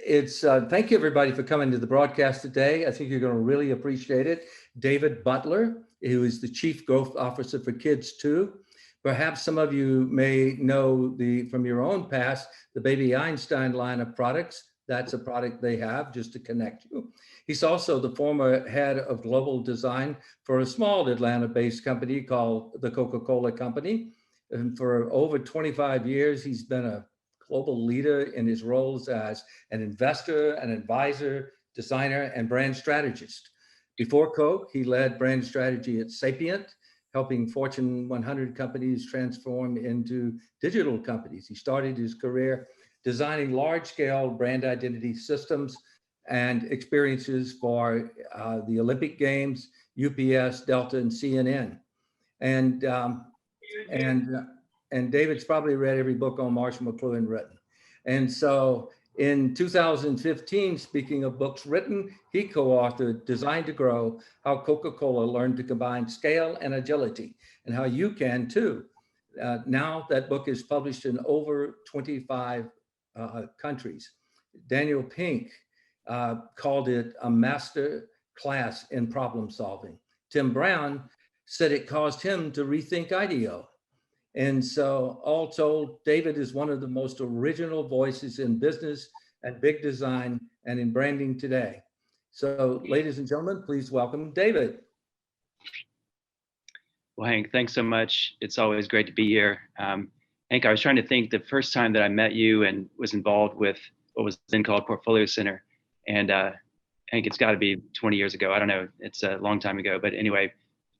Thank you everybody for coming to the broadcast today. I think you're going to really appreciate it. David Butler, who is the Chief Growth Officer for Kids 2. Perhaps some of you may know from your own past, the Baby Einstein line of products. That's a product they have, just to connect you. He's also the former head of global design for a small Atlanta-based company called the Coca-Cola Company. And for over 25 years, he's been a global leader in his roles as an investor, an advisor, designer, and brand strategist. Before Coke, he led brand strategy at Sapient, helping Fortune 100 companies transform into digital companies. He started his career designing large-scale brand identity systems and experiences for the Olympic Games, UPS, Delta, and CNN. And David's probably read every book on Marshall McLuhan written. And so in 2015, speaking of books written, he co-authored Design to Grow, How Coca-Cola Learned to Combine Scale and Agility, and how you can too. Now that book is published in over 25 countries. Daniel Pink called it a master class in problem solving. Tim Brown said it caused him to rethink IDEO. And so all told, David is one of the most original voices in business and big design and in branding today. So ladies and gentlemen, please welcome David. Well, Hank, thanks so much. It's always great to be here. Hank, I was trying to think the first time that I met you and was involved with what was then called Portfolio Center. And Hank, it's gotta be 20 years ago. I don't know, it's a long time ago, but anyway,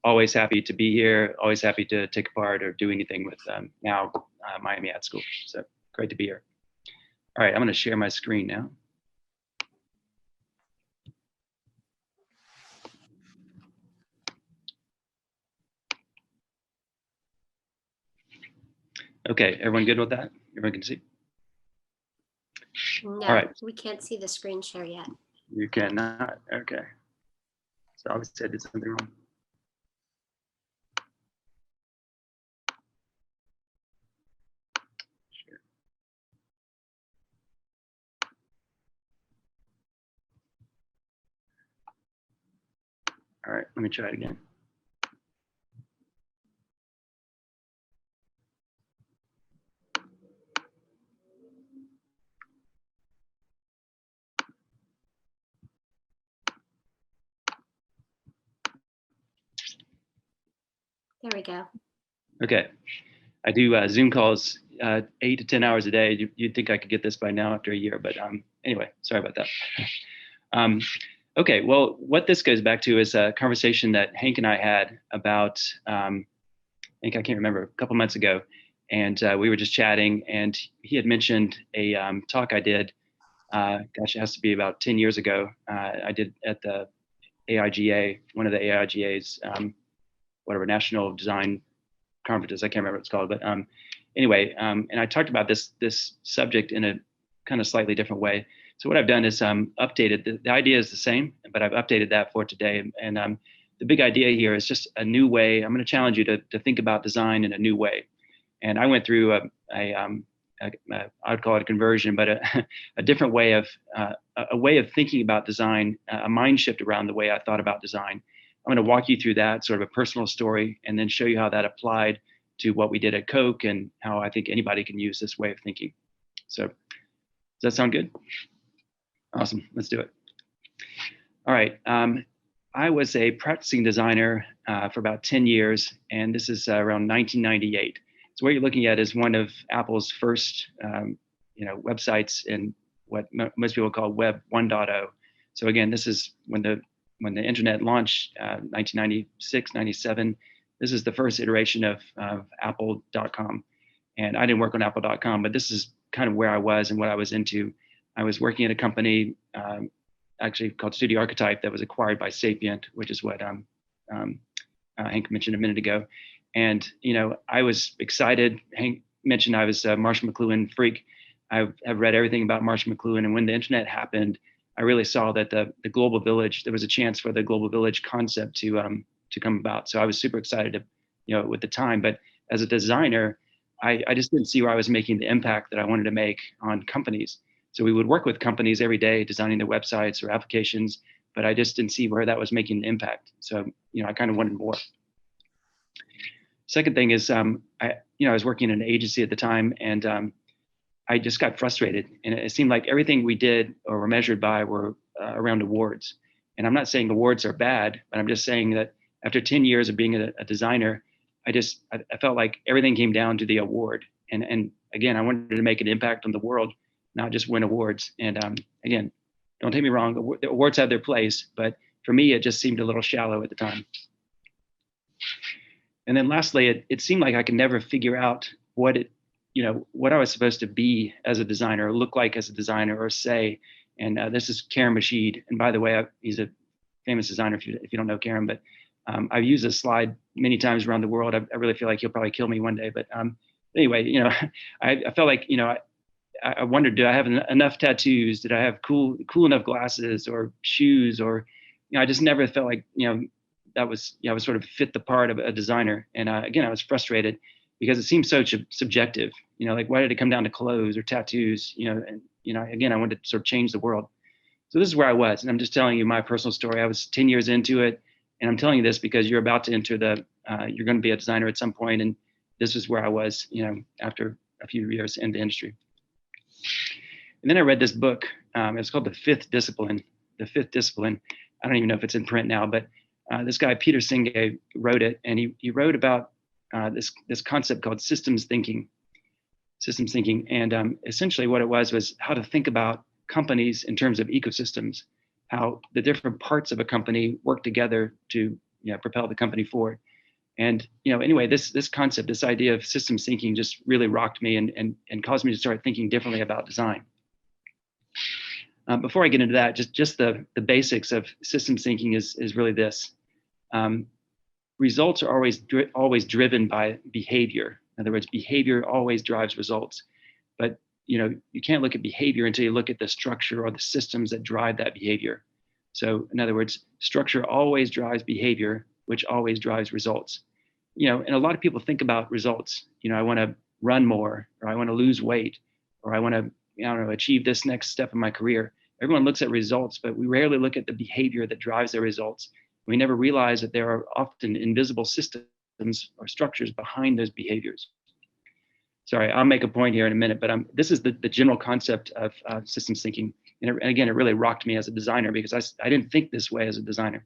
always happy to be here, always happy to take part or do anything with now Miami Ad School. So great to be here. All right, I'm gonna share my screen now. Okay, everyone good with that? Everyone can see? No, all right. We can't see the screen share yet. You cannot, okay. So obviously I did something wrong. All right, let me try it again. There we go. Okay. I do Zoom calls 8 to 10 hours a day. You'd think I could get this by now after a year, but anyway, sorry about that. Okay, well, what this goes back to is a conversation that Hank and I had about, I can't remember, a couple months ago. And we were just chatting and he had mentioned a talk I did, gosh, it has to be about 10 years ago. I did at the AIGA, one of the AIGA's, whatever, National Design Conferences, I can't remember what it's called, but anyway, and I talked about this subject in a kind of slightly different way. So what I've done is updated, the idea is the same, but I've updated that for today. And the big idea here is just a new way. I'm gonna challenge you to think about design in a new way. And I went through I'd call it a conversion, but a different way of, thinking about design, a mind shift around the way I thought about design. I'm gonna walk you through that, sort of a personal story, and then show you how that applied to what we did at Coke and how I think anybody can use this way of thinking. So does that sound good? Awesome, let's do it. All right, I was a practicing designer for about 10 years, and this is around 1998. So what you're looking at is one of Apple's first websites in what most people call Web 1.0. So again, this is when the internet launched, 1996, 97. This is the first iteration of apple.com. And I didn't work on apple.com, but this is kind of where I was and what I was into. I was working at a company actually called Studio Archetype that was acquired by Sapient, which is what Hank mentioned a minute ago. And I was excited. Hank mentioned I was a Marshall McLuhan freak. I have read everything about Marshall McLuhan, and when the internet happened, I really saw that the global village, there was a chance for the global village concept to come about. So I was super excited, with the time. But as a designer, I just didn't see where I was making the impact that I wanted to make on companies. So we would work with companies every day designing their websites or applications, but I just didn't see where that was making an impact. So, I kind of wanted more. Second thing is, I was working in an agency at the time, and I just got frustrated. And it seemed like everything we did or were measured by were around awards. And I'm not saying awards are bad, but I'm just saying that after 10 years of being a designer, I felt like everything came down to the award. And again, I wanted to make an impact on the world, not just win awards. And again, don't take me wrong, the awards have their place, but for me, it just seemed a little shallow at the time. And then lastly, it seemed like I could never figure out what I was supposed to be as a designer, or look like as a designer, or say. And this is Karen Mashid. And by the way, he's a famous designer if you don't know Karen, but I've used this slide many times around the world. I really feel like he'll probably kill me one day. But anyway, I felt like, I wondered, do I have enough tattoos? Did I have cool enough glasses or shoes? Or, I just never felt like, that was, I was sort of fit the part of a designer. And again, I was frustrated because it seems so subjective, like why did it come down to clothes or tattoos? And, again, I wanted to sort of change the world. So this is where I was. And I'm just telling you my personal story. I was 10 years into it. And I'm telling you this because you're about to enter you're going to be a designer at some point. And this is where I was, after a few years in the industry. And then I read this book. It's called The Fifth Discipline. The Fifth Discipline. I don't even know if it's in print now, but this guy, Peter Senge, wrote it. And he wrote about this concept called systems thinking. Systems thinking. And essentially what it was how to think about companies in terms of ecosystems, how the different parts of a company work together to propel the company forward. And anyway, this concept, this idea of systems thinking just really rocked me and caused me to start thinking differently about design. Before I get into that, just the basics of systems thinking is really this. Results are always driven by behavior. In other words, behavior always drives results. But you can't look at behavior until you look at the structure or the systems that drive that behavior. So in other words, structure always drives behavior, which always drives results. And a lot of people think about results. I want to run more, or I want to lose weight, or I want to, achieve this next step in my career. Everyone looks at results, but we rarely look at the behavior that drives their results. We never realize that there are often invisible systems or structures behind those behaviors. Sorry, I'll make a point here in a minute, but this is the general concept of systems thinking. And again, it really rocked me as a designer because I didn't think this way as a designer.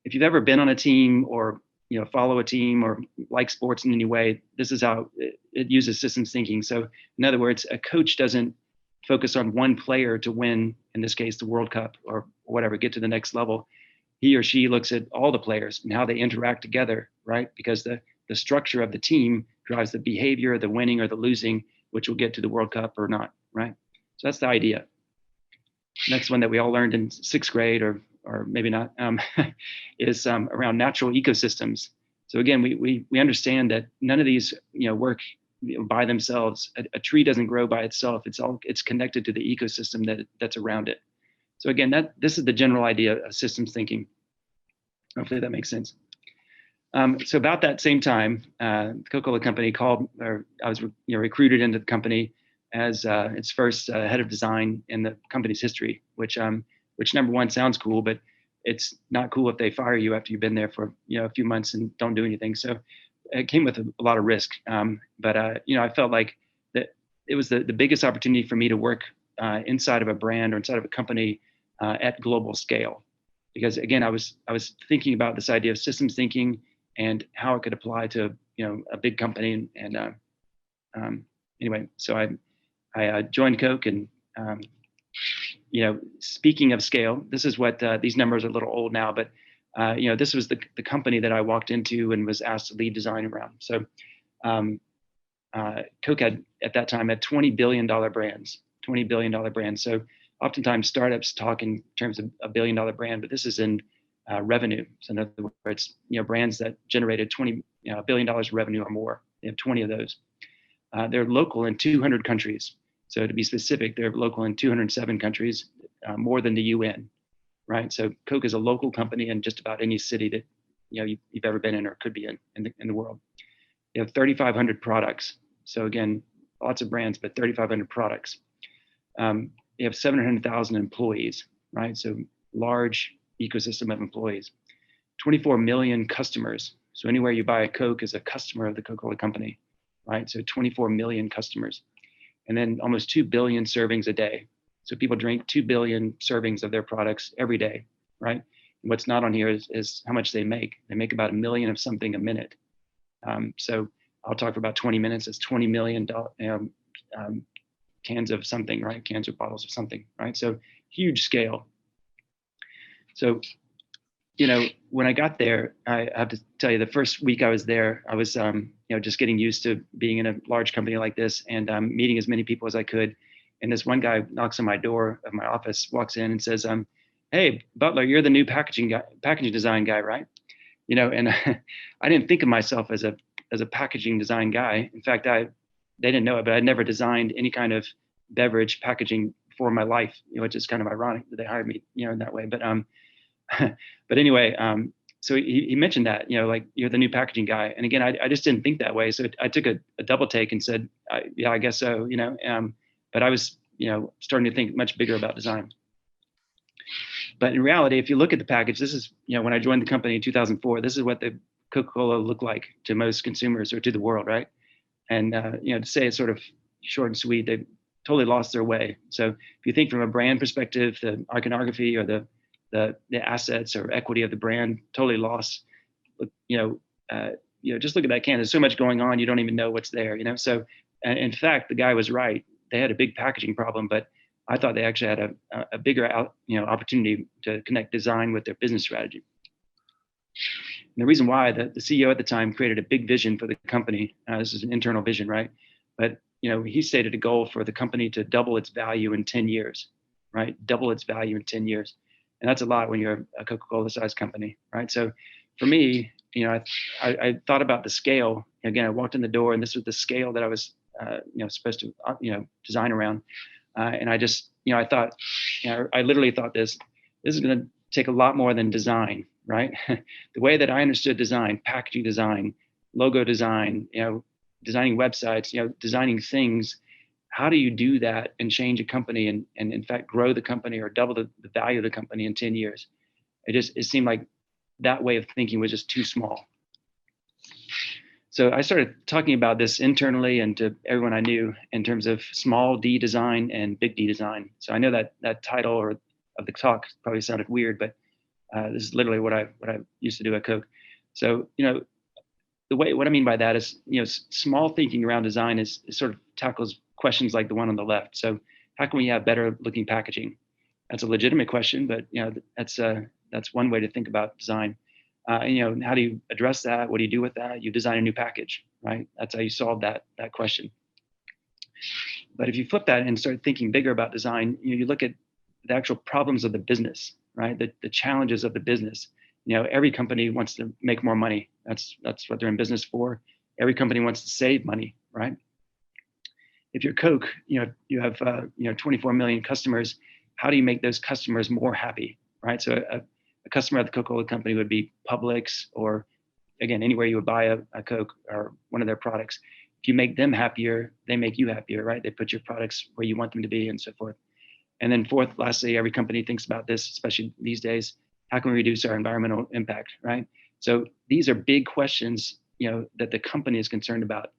If you've ever been on a team or follow a team or like sports in any way, this is how it uses systems thinking. So in other words, a coach doesn't focus on one player to win, in this case, the World Cup or whatever, get to the next level. He or she looks at all the players and how they interact together, right? Because the structure of the team drives the behavior, the winning or the losing, which will get to the World Cup or not, right? So that's the idea. Next one that we all learned in 6th grade or maybe not, is around natural ecosystems. So again, we understand that none of these work by themselves. A tree doesn't grow by itself. It's connected to the ecosystem that's around it. So again, this is the general idea of systems thinking. Hopefully that makes sense. So about that same time, the Coca-Cola company called, or I was recruited into the company as its first head of design in the company's history, which number one sounds cool, but it's not cool if they fire you after you've been there for a few months and don't do anything. So it came with a lot of risk. But I felt like that it was the biggest opportunity for me to work inside of a brand or inside of a company at global scale, because again, I was thinking about this idea of systems thinking and how it could apply to a big company. And anyway, so I joined Coke, and speaking of scale, this is what these numbers are a little old now, but this was the company that I walked into and was asked to lead design around. So Coke at that time had $20 billion brands, $20 billion brands. So oftentimes startups talk in terms of $1 billion brand, but this is in revenue. So in other words, brands that generated $20 billion of revenue or more. They have 20 of those. They're local in 200 countries. So to be specific, they're local in 207 countries, more than the UN, right? So Coke is a local company in just about any city that you've ever been in or could be in the world. They have 3,500 products. So again, lots of brands, but 3,500 products. You have 700,000 employees, right? So large ecosystem of employees, 24 million customers. So anywhere you buy a Coke is a customer of the Coca-Cola company, right? So 24 million customers. And then almost 2 billion servings a day. So people drink 2 billion servings of their products every day, right? And what's not on here is how much they make. They make about 1 million of something a minute. So I'll talk for about 20 minutes. It's 20 million cans of something, right? Cans or bottles of something, right? So huge scale. So, you know, when I got there, I have to tell you, the first week I was there, I was, you know, just getting used to being in a large company like this and meeting as many people as I could. And this one guy knocks on my door of my office, walks in and says, "Hey, Butler, you're the new packaging design guy, right?" You know, and I didn't think of myself as a packaging design guy. In fact, they didn't know it, but I'd never designed any kind of beverage packaging for my life, you know, which is kind of ironic that they hired me, you know, in that way. But but anyway, so he mentioned that, you know, like, you're the new packaging guy. And again, I just didn't think that way. So I took a double take and said, yeah, I guess so, you know. But I was, you know, starting to think much bigger about design. But in reality, if you look at the package, this is, you know, when I joined the company in 2004, this is what the Coca-Cola looked like to most consumers or to the world, right? And, you know, to say it's sort of short and sweet, they totally lost their way. So if you think from a brand perspective, the iconography or the assets or equity of the brand totally lost. You know, just look at that can. There's so much going on, you don't even know what's there. You know, so in fact, the guy was right. They had a big packaging problem, but I thought they actually had a bigger opportunity to connect design with their business strategy. And the reason why the CEO at the time created a big vision for the company. This is an internal vision, right? But you know, he stated a goal for the company to double its value in 10 years, right? Double its value in 10 years. And that's a lot when you're a Coca-Cola sized company, right? So for me, you know, I thought about the scale. Again, I walked in the door and this was the scale that I was, you know, supposed to, you know, design around. And I just, you know, I thought, you know, I literally thought this is going to take a lot more than design, right? The way that I understood design, packaging design, logo design, you know, designing websites, you know, designing things. How do you do that and change a company and in fact grow the company or double the value of the company in 10 years? It seemed like that way of thinking was just too small. So I started talking about this internally and to everyone I knew in terms of small D design and big D design. So I know that title or of the talk probably sounded weird, but this is literally what I used to do at Coke. So, you know, what I mean by that is, you know, small thinking around design is sort of tackles questions like the one on the left. So how can we have better looking packaging? That's a legitimate question, but you know, that's one way to think about design. You know, how do you address that? What do you do with that? You design a new package, right? That's how you solve that question. But if you flip that and start thinking bigger about design, you know, you look at the actual problems of the business, right? The challenges of the business. You know, every company wants to make more money. That's what they're in business for. Every company wants to save money, right? If you're Coke, you know, you have you know, 24 million customers. How do you make those customers more happy, right? So a customer at the Coca-Cola company would be Publix, or again, anywhere you would buy a Coke or one of their products. If you make them happier, they make you happier, right? They put your products where you want them to be and so forth. And then fourth, lastly, every company thinks about this, especially these days. How can we reduce our environmental impact, right? So these are big questions, you know, that the company is concerned about.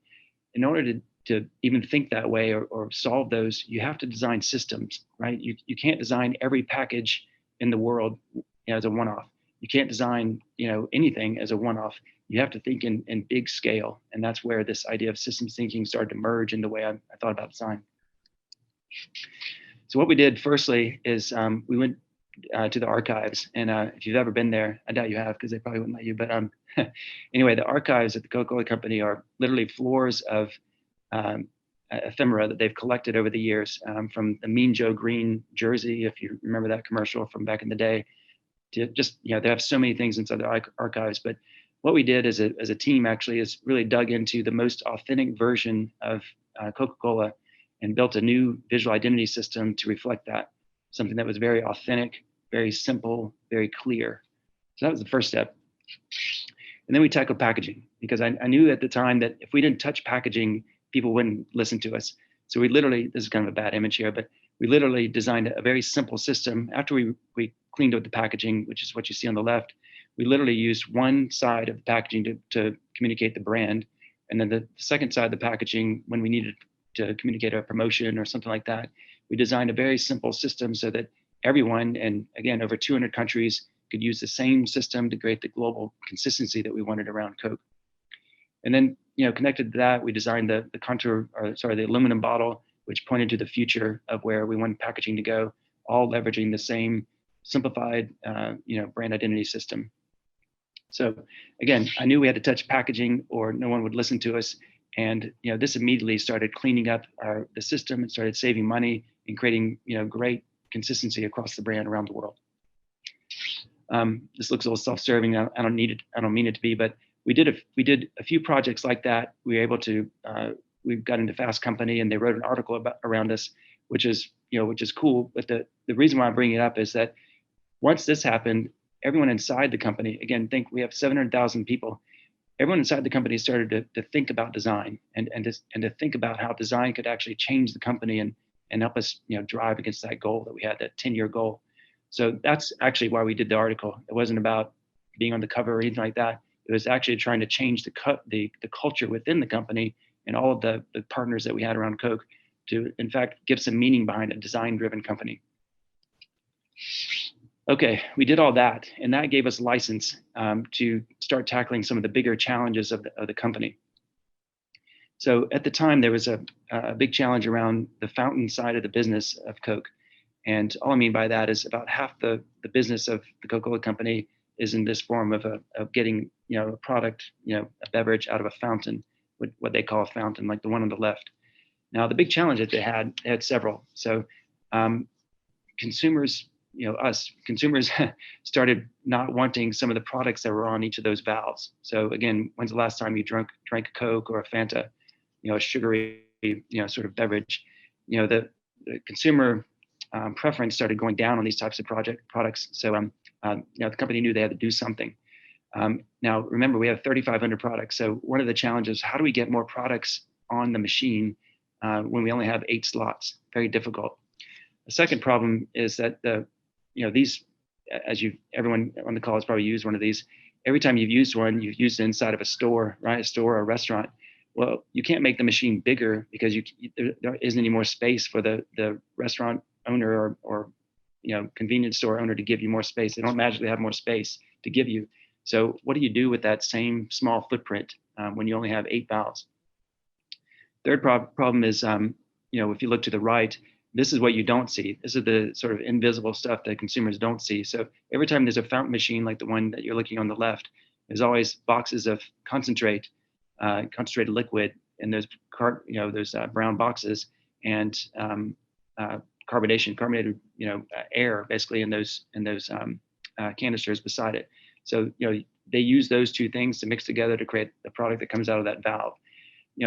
In order to even think that way or solve those, you have to design systems, right? You can't design every package in the world, you know, as a one-off. You can't design, you know, anything as a one-off. You have to think in big scale. And that's where this idea of systems thinking started to merge in the way I thought about design. So what we did firstly is we went to the archives. And if you've ever been there, I doubt you have because they probably wouldn't let you. But anyway, the archives at the Coca-Cola Company are literally floors of ephemera that they've collected over the years, from the Mean Joe Green jersey, if you remember that commercial from back in the day, to just, you know, they have so many things inside the archives. But what we did as a team actually is really dug into the most authentic version of Coca-Cola and built a new visual identity system to reflect that, something that was very authentic, very simple, very clear. So that was the first step. And then we tackled packaging, because I knew at the time that if we didn't touch packaging, people wouldn't listen to us. So we literally, this is kind of a bad image here, but we literally designed a very simple system. After we cleaned up the packaging, which is what you see on the left, we literally used one side of the packaging to communicate the brand. And then the second side of the packaging, when we needed to communicate a promotion or something like that, we designed a very simple system so that everyone, and again, over 200 countries, could use the same system to create the global consistency that we wanted around Coke. And then, connected to that, we designed the aluminum bottle, which pointed to the future of where we want packaging to go, all leveraging the same simplified, brand identity system. So again, I knew we had to touch packaging or no one would listen to us. And this immediately started cleaning up the system and started saving money and creating great consistency across the brand around the world. This looks a little self-serving. I don't need it. I don't mean it to be, but we did a few projects like that. We were able to. We got into Fast Company and they wrote an article around us, which is cool. But the reason why I'm bringing it up is that once this happened, everyone inside the company, again, think we have 700,000 people. Everyone inside the company started to think about design and to think about how design could actually change the company and help us drive against that goal that we had, that 10-year goal. So that's actually why we did the article. It wasn't about being on the cover or anything like that. It was actually trying to change the culture within the company and all of the partners that we had around Coke to, in fact, give some meaning behind a design-driven company. Okay, we did all that, and that gave us license to start tackling some of the bigger challenges of the company. So at the time, there was a big challenge around the fountain side of the business of Coke. And all I mean by that is about half the business of the Coca-Cola company is in this form of getting a product, a beverage out of a fountain, what they call a fountain, like the one on the left. Now the big challenge that they had several. So consumers, consumers started not wanting some of the products that were on each of those valves. So again, when's the last time you drank a Coke or a Fanta, a sugary, sort of beverage? The consumer preference started going down on these types of products. So the company knew they had to do something. Now remember, we have 3,500 products. So one of the challenges, how do we get more products on the machine when we only have 8 slots? Very difficult. The second problem is that these, everyone on the call has probably used one of these. Every time you've used one, you've used it inside of a store, right? A store or a restaurant. Well, you can't make the machine bigger because there isn't any more space for the restaurant owner or convenience store owner to give you more space. They don't magically have more space to give you. So what do you do with that same small footprint when you only have 8 valves? Third problem is, if you look to the right, this is what you don't see. This is the sort of invisible stuff that consumers don't see. So every time there's a fountain machine like the one that you're looking on the left, there's always boxes of concentrated liquid in those brown boxes, and carbonated air basically in those canisters beside it. So they use those two things to mix together to create the product that comes out of that valve.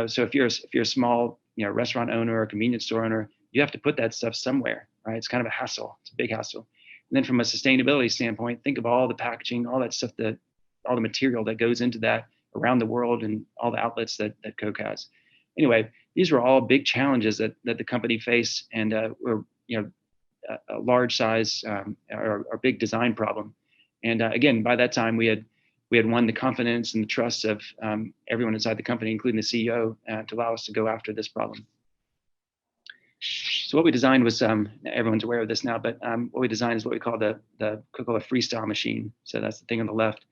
So if you're a small restaurant owner or convenience store owner, you have to put that stuff somewhere, right? It's kind of a hassle. It's a big hassle. And then from a sustainability standpoint, think of all the packaging, all that stuff, all the material that goes into that around the world and all the outlets that Coke has. Anyway, these were all big challenges that the company faced, and were a large size or big design problem. And again, by that time we had won the confidence and the trust of everyone inside the company, including the CEO, to allow us to go after this problem. So what we designed was, everyone's aware of this now, but what we designed is what we call the Coca-Cola Freestyle Machine. So that's the thing on the left.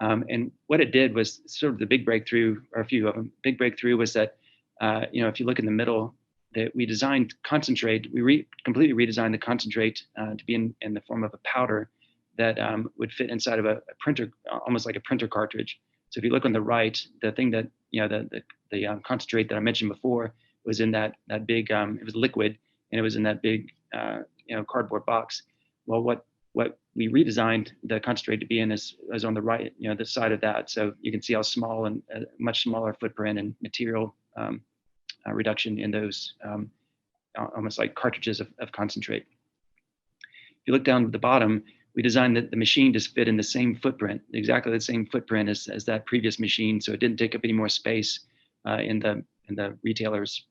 And what it did was sort of the big breakthrough, or a few of them. Big breakthrough was that, if you look in the middle, that we designed concentrate. We completely redesigned the concentrate to be in the form of a powder that would fit inside of a printer, almost like a printer cartridge. So if you look on the right, the thing that the concentrate that I mentioned before was in that big, it was liquid, and it was in that big cardboard box. Well, what we redesigned the concentrate to be in is on the right, the side of that. So you can see how small and much smaller footprint and material reduction in those almost like cartridges of concentrate. If you look down at the bottom, we designed the machine to fit in the same footprint, exactly the same footprint as that previous machine. So it didn't take up any more space in the retailer's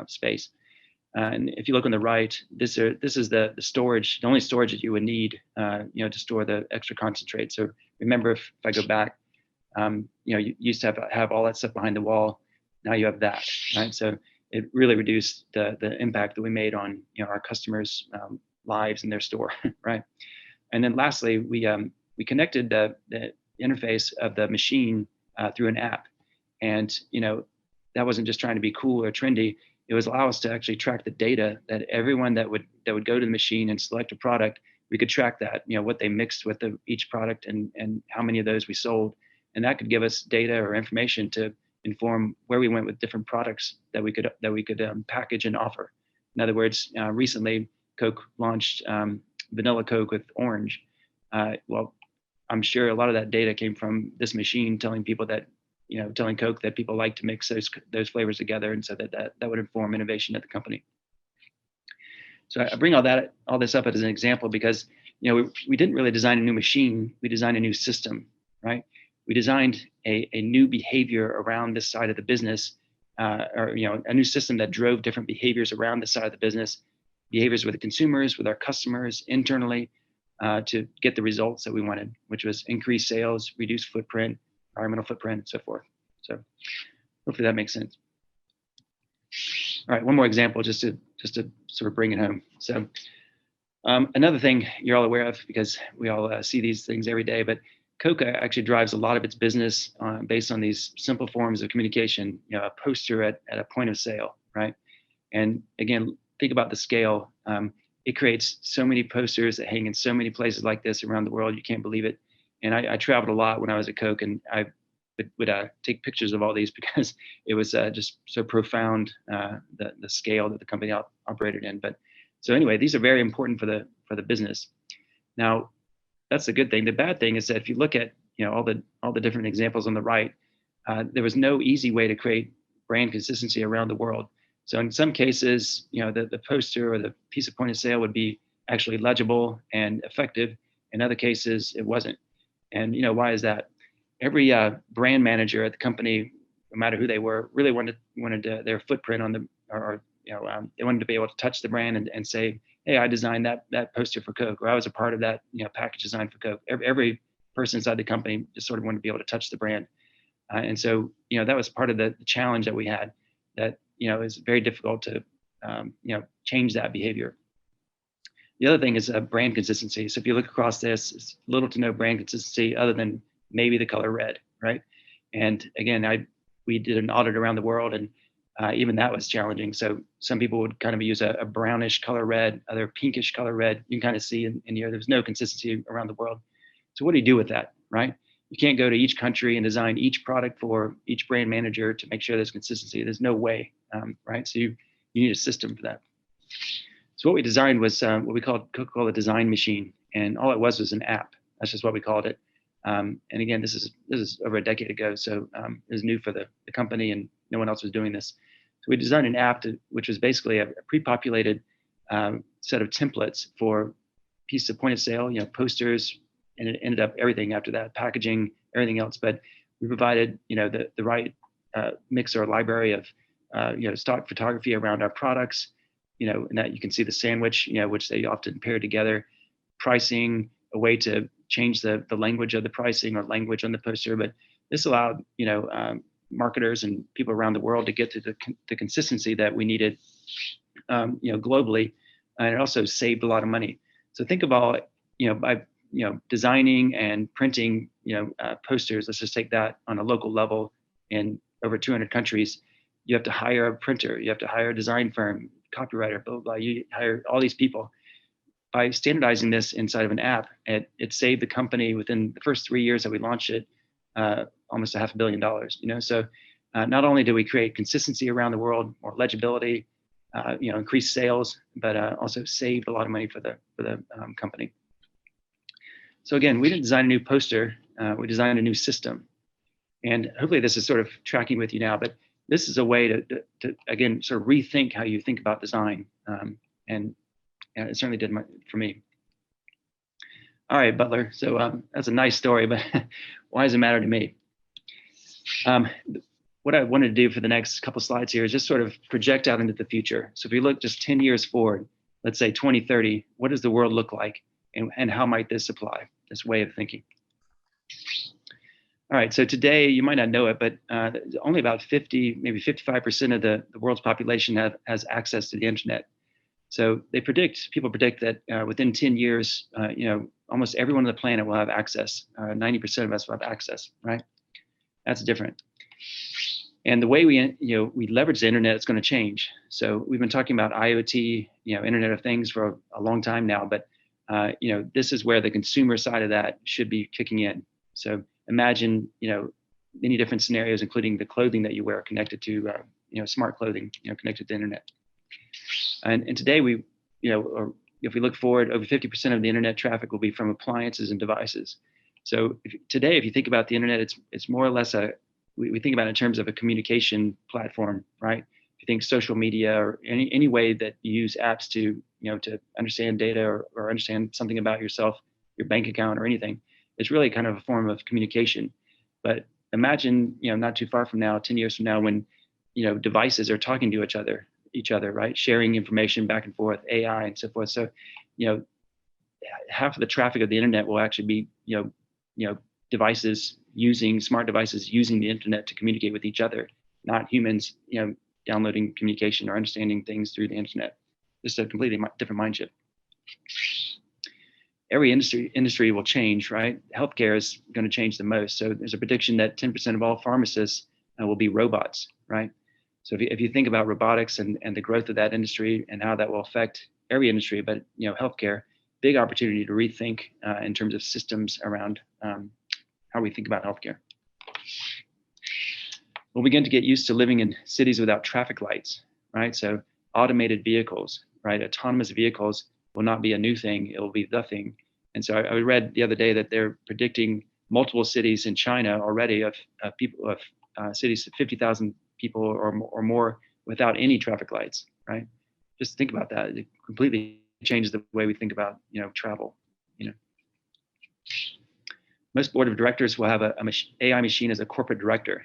space. And if you look on the right, this is the storage, the only storage that you would need, to store the extra concentrate. So remember, if I go back, you used to have all that stuff behind the wall. Now you have that, right? So it really reduced the impact that we made on our customers' lives in their store, right? And then lastly, we connected the interface of the machine through an app, and that wasn't just trying to be cool or trendy. It was allow us to actually track the data that everyone that would go to the machine and select a product, we could track that, what they mixed with each product and how many of those we sold. And that could give us data or information to inform where we went with different products that we could package and offer. In other words, recently Coke launched vanilla Coke with orange. Well, I'm sure a lot of that data came from this machine telling people that, telling Coke that people like to mix those flavors together, and so that would inform innovation at the company. So I bring all this up as an example because we didn't really design a new machine. We designed a new system, right? We designed a new behavior around this side of the business, or a new system that drove different behaviors around this side of the business, behaviors with the consumers, with our customers, internally, to get the results that we wanted, which was increased sales, reduced footprint, environmental footprint, and so forth. So hopefully that makes sense. All right, one more example just to sort of bring it home. So another thing you're all aware of, because we all see these things every day, but Coca actually drives a lot of its business based on these simple forms of communication, a poster at a point of sale, right? And again, think about the scale. It creates so many posters that hang in so many places like this around the world, you can't believe it. And I traveled a lot when I was at Coke, and I would take pictures of all these because it was just so profound, the scale that the company operated in. But so anyway, these are very important for the business. Now, that's the good thing. The bad thing is that if you look at all the different examples on the right, there was no easy way to create brand consistency around the world. So in some cases, the poster or the piece of point of sale would be actually legible and effective. In other cases, it wasn't. And why is that? Every brand manager at the company, no matter who they were, really wanted their footprint on the, or they wanted to be able to touch the brand and say, hey, I designed that poster for Coke, or I was a part of that package design for Coke. Every person inside the company just sort of wanted to be able to touch the brand, and so that was part of the challenge that we had. That is very difficult to change that behavior. The other thing is brand consistency. So if you look across this, it's little to no brand consistency other than maybe the color red, right? And again, we did an audit around the world, and even that was challenging. So some people would kind of use a brownish color red, other pinkish color red. You can kind of see in here, there's no consistency around the world. So what do you do with that, right? You can't go to each country and design each product for each brand manager to make sure there's consistency. There's no way, right? So you need a system for that. So what we designed was what we called Coca-Cola Design Machine, and all it was an app. That's just what we called it. And again, this is over a decade ago, so it was new for the company, and no one else was doing this. So we designed an app which was basically a pre-populated set of templates for pieces of point of sale, posters, and it ended up everything after that, packaging, everything else. But we provided, the right mix or library of, stock photography around our products, and that you can see the sandwich, which they often pair together, pricing, a way to change the language of the pricing or language on the poster. But this allowed, marketers and people around the world to get to the consistency that we needed, globally, and it also saved a lot of money. So think about, by designing and printing, posters. Let's just take that on a local level in over 200 countries. You have to hire a printer. You have to hire a design firm, copywriter, blah, blah, blah. You hire all these people. By standardizing this inside of an app, it saved the company within the first 3 years that we launched it, almost $500 million. So not only do we create consistency around the world, more legibility, increased sales, but also saved a lot of money for the company. So again, we didn't design a new poster, we designed a new system. And hopefully this is sort of tracking with you now, but this is a way to again, sort of rethink how you think about design. And it certainly did for me. All right, Butler. So that's a nice story, but why does it matter to me? what I wanted to do for the next couple slides here is just sort of project out into the future. So if we look just 10 years forward, let's say 2030, what does the world look like? And how might this apply, this way of thinking? All right, so today, you might not know it, but only about 50, maybe 55% of the world's population has access to the internet. So people predict that within 10 years, almost everyone on the planet will have access. 90% of us will have access, right? That's different. And the way we leverage the internet is going to change. So we've been talking about IoT, Internet of Things for a long time now, but this is where the consumer side of that should be kicking in. So imagine, many different scenarios, including the clothing that you wear connected to, smart clothing, connected to the internet. And today or if we look forward, over 50% of the internet traffic will be from appliances and devices. So today, if you think about the internet, it's more or less we think about it in terms of a communication platform, right? If you think social media or any way that you use apps to understand data or understand something about yourself, your bank account or anything, it's really kind of a form of communication. But imagine, not too far from now, 10 years from now, when, devices are talking to each other, right? Sharing information back and forth, AI and so forth. So, half of the traffic of the internet will actually be, smart devices using the internet to communicate with each other, not humans, downloading communication or understanding things through the internet. Just a completely different mind shift. Every industry will change, right? Healthcare is going to change the most. So there's a prediction that 10% of all pharmacists will be robots, right? So if you think about robotics and the growth of that industry and how that will affect every industry, but healthcare, big opportunity to rethink in terms of systems around how we think about healthcare. We'll begin to get used to living in cities without traffic lights, right? So automated vehicles, right? Autonomous vehicles will not be a new thing, it will be the thing. And so I read the other day that they're predicting multiple cities in China already of cities of 50,000 people or more without any traffic lights, right? Just think about that. It completely changes the way we think about, travel, Most board of directors will have a AI machine as a corporate director.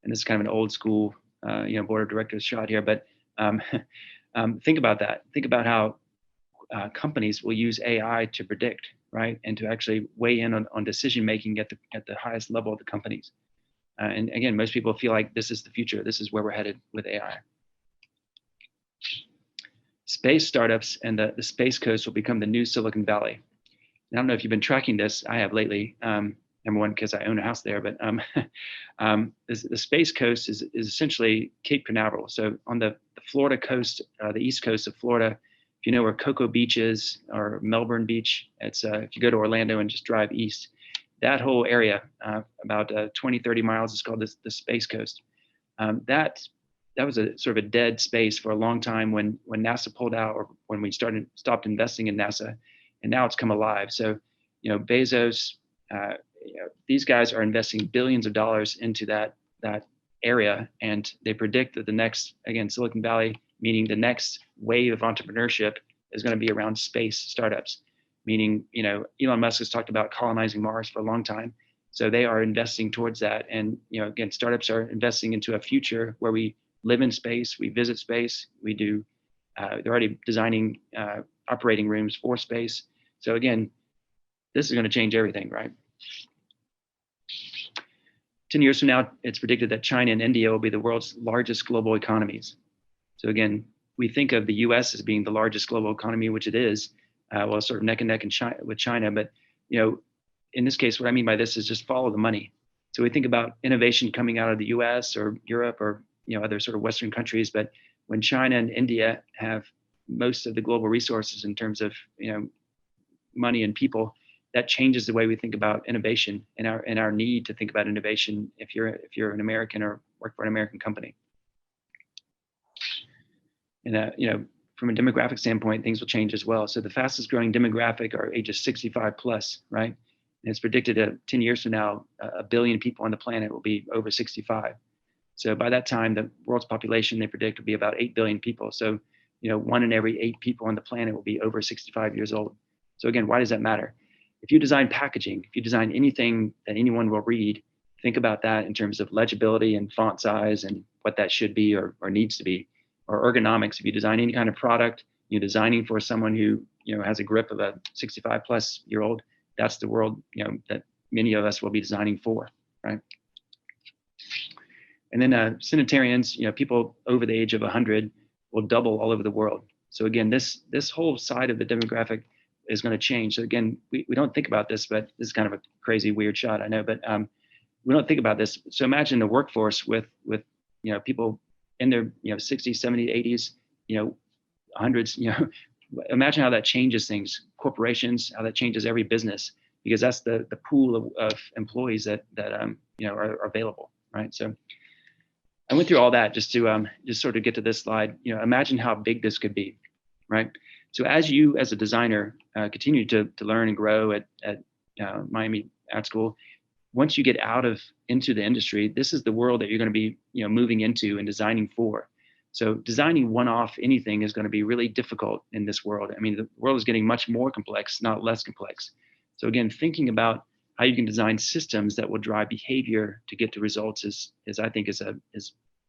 And this is kind of an old school, board of directors shot here, but think about that. Think about how companies will use AI to predict, right? And to actually weigh in on decision-making at the highest level of the companies. And again, most people feel like this is the future. This is where we're headed with AI. Space startups and the Space Coast will become the new Silicon Valley. I don't know if you've been tracking this. I have lately. Number one, because I own a house there, but the Space Coast is essentially Cape Canaveral. So on the Florida coast, the east coast of Florida, if you know where Cocoa Beach is or Melbourne Beach, it's if you go to Orlando and just drive east, that whole area, about 20, 30 miles, is called the Space Coast. That was a sort of a dead space for a long time when NASA pulled out, or when we stopped investing in NASA, and now it's come alive. So, Bezos, these guys are investing billions of dollars into that area, and they predict that the next, again, Silicon Valley, meaning the next wave of entrepreneurship, is going to be around space startups. Meaning, Elon Musk has talked about colonizing Mars for a long time, so they are investing towards that. And again, startups are investing into a future where we live in space, we visit space, we do. They're already designing operating rooms for space. So again, this is going to change everything, right? 10 years from now, it's predicted that China and India will be the world's largest global economies. So again, we think of the US as being the largest global economy, which it is, well, sort of neck and neck with China. But, in this case, what I mean by this is just follow the money. So we think about innovation coming out of the US or Europe or, other sort of Western countries. But when China and India have most of the global resources in terms of, money and people, that changes the way we think about innovation and our need to think about innovation if you're an American or work for an American company. And from a demographic standpoint, things will change as well. So the fastest growing demographic are ages 65 plus, right? And it's predicted that 10 years from now, 1 billion people on the planet will be over 65. So by that time, the world's population, they predict, will be about 8 billion people. So, 1 in every 8 people on the planet will be over 65 years old. So again, why does that matter? If you design packaging, if you design anything that anyone will read, think about that in terms of legibility and font size and what that should be or needs to be, or ergonomics. If you design any kind of product, you're designing for someone who has a grip of a 65-plus-year-old. That's the world that many of us will be designing for, right? And then centenarians, people over the age of 100, will double all over the world. So again, this whole side of the demographic is going to change. So again, we don't think about this, but this is kind of a crazy, weird shot, I know, but we don't think about this. So imagine the workforce with people in their 60s, 70s, 80s, hundreds. Imagine how that changes things, corporations, how that changes every business, because that's the pool of employees that are available, right? So I went through all that just to just sort of get to this slide. Imagine how big this could be, right? So as you, as a designer, continue to learn and grow at Miami Art School, once you get into the industry, this is the world that you're going to be moving into and designing for. So designing one-off anything is going to be really difficult in this world. I mean, the world is getting much more complex, not less complex. So again, thinking about how you can design systems that will drive behavior to get to results is I think is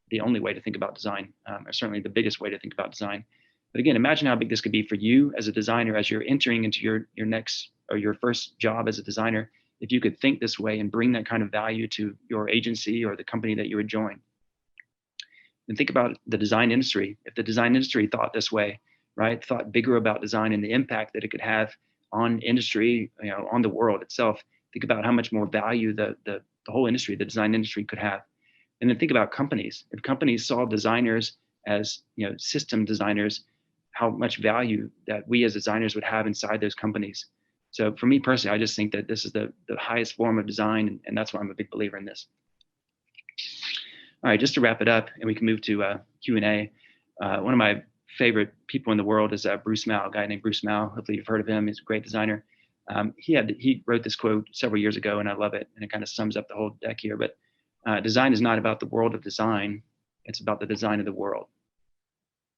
the only way to think about design, or certainly the biggest way to think about design. But again, imagine how big this could be for you as a designer, as you're entering into your next or your first job as a designer. If you could think this way and bring that kind of value to your agency or the company that you would join. And think about the design industry. If the design industry thought this way, right, thought bigger about design and the impact that it could have on industry, on the world itself, think about how much more value the whole industry, the design industry, could have. And then think about companies. If companies saw designers as system designers, how much value that we as designers would have inside those companies. So for me personally, I just think that this is the highest form of design, and that's why I'm a big believer in this. All right, just to wrap it up, and we can move to Q&A. One of my favorite people in the world is Bruce Mau, a guy named Bruce Mau. Hopefully you've heard of him. He's a great designer. He wrote this quote several years ago, and I love it, and it kind of sums up the whole deck here. But design is not about the world of design. It's about the design of the world.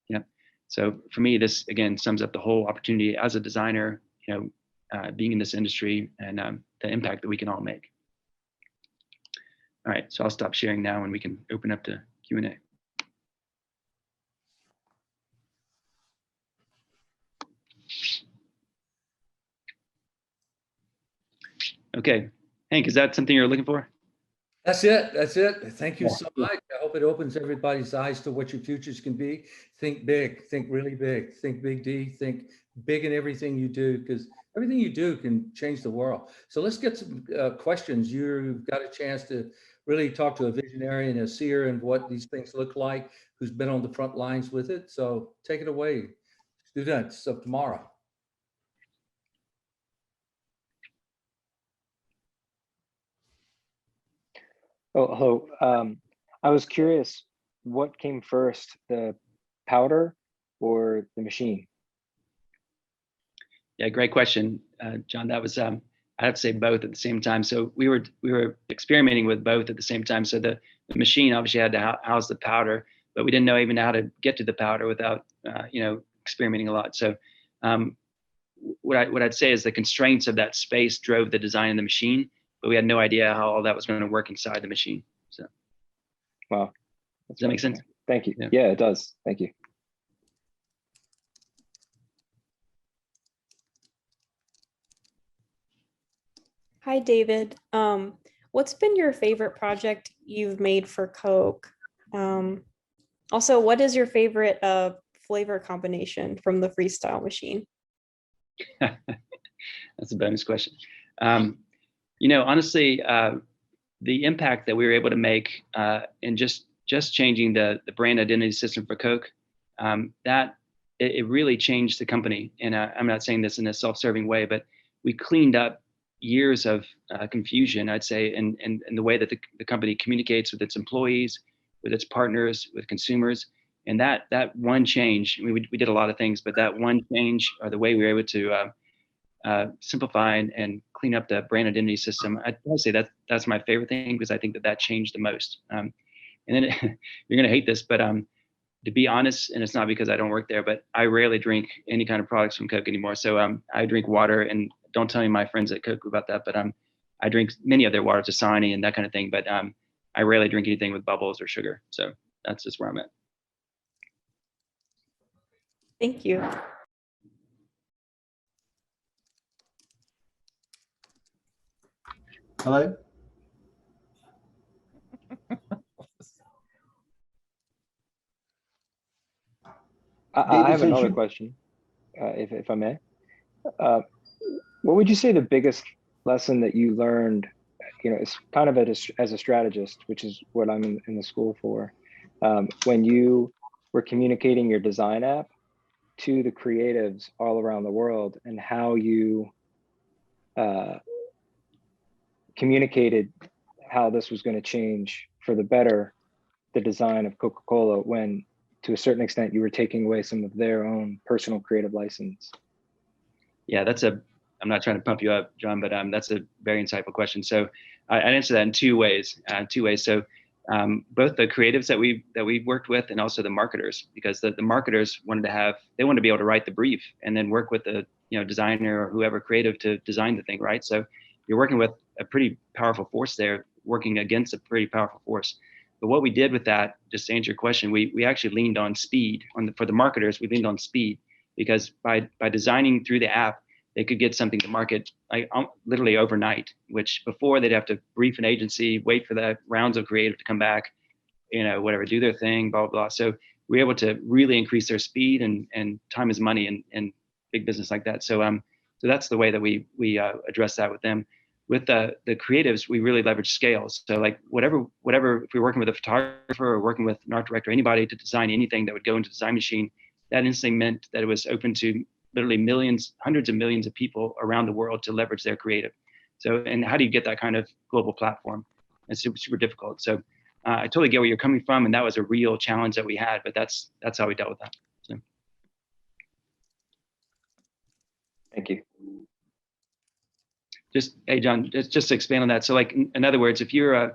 Yeah. So for me, this, again, sums up the whole opportunity as a designer, being in this industry and the impact that we can all make. All right, so I'll stop sharing now and we can open up to Q&A. Okay, Hank, is that something you're looking for? That's it. That's it. Thank you so much. I hope it opens everybody's eyes to what your futures can be. Think big, think really big, think big D, think big in everything you do, because everything you do can change the world. So let's get some questions. You've got a chance to really talk to a visionary and a seer and what these things look like, who's been on the front lines with it. So take it away, students of tomorrow. Oh, hello. I was curious, what came first, the powder or the machine? Yeah, great question, John. That was I have to say both at the same time. So we were experimenting with both at the same time. So the machine obviously had to house the powder, but we didn't know even how to get to the powder without experimenting a lot. So what I'd say is the constraints of that space drove the design of the machine, but we had no idea how all that was going to work inside the machine. So, wow, does that make sense? Thank you. Yeah, it does. Thank you. Hi, David. What's been your favorite project you've made for Coke? Also, what is your favorite flavor combination from the Freestyle Machine? That's a bonus question. Honestly, the impact that we were able to make in just changing the brand identity system for Coke, that it really changed the company. And I'm not saying this in a self-serving way, but we cleaned up years of confusion, I'd say, in the way that the company communicates with its employees, with its partners, with consumers. And that one change, we did a lot of things, but that one change, or the way we were able to simplify and clean up the brand identity system, I'd say that's my favorite thing, because I think that changed the most. And then you're gonna hate this, but to be honest, and it's not because I don't work there, but I rarely drink any kind of products from Coke anymore. So I drink water, and don't tell any of my friends at Coke about that, but I drink many of their waters, Dasani and that kind of thing, but I rarely drink anything with bubbles or sugar. So that's just where I'm at. Thank you. Hello? I have since another you- question, if I may. What would you say the biggest lesson that you learned, it's kind of as a strategist, which is what I'm in the school for, when you were communicating your design app to the creatives all around the world, and how you communicated how this was going to change for the better the design of Coca-Cola, when to a certain extent you were taking away some of their own personal creative license? Yeah, I'm not trying to pump you up, John, but that's a very insightful question. So I'd answer that in two ways. So both the creatives that we worked with, and also the marketers, because the marketers wanted to be able to write the brief and then work with the designer or whoever creative to design the thing, right? So you're working with a pretty powerful force there, working against a pretty powerful force. But what we did with that, just to answer your question, we actually leaned on speed. For the marketers, we leaned on speed, because by designing through the app, they could get something to market literally overnight, which before they'd have to brief an agency, wait for the rounds of creative to come back, whatever, do their thing, blah, blah, blah. So we were able to really increase their speed, and time is money in big business like that. So that's the way that we address that with them. With the creatives, we really leverage scales. So like whatever, if we're working with a photographer or working with an art director, anybody to design anything that would go into Design Machine, that instantly meant that it was open to literally millions, hundreds of millions of people around the world to leverage their creative. So, and how do you get that kind of global platform? It's super, super difficult. So I totally get where you're coming from, and that was a real challenge that we had, but that's how we dealt with that. So. Thank you. Hey, John, just to expand on that. So like, in other words, if you're an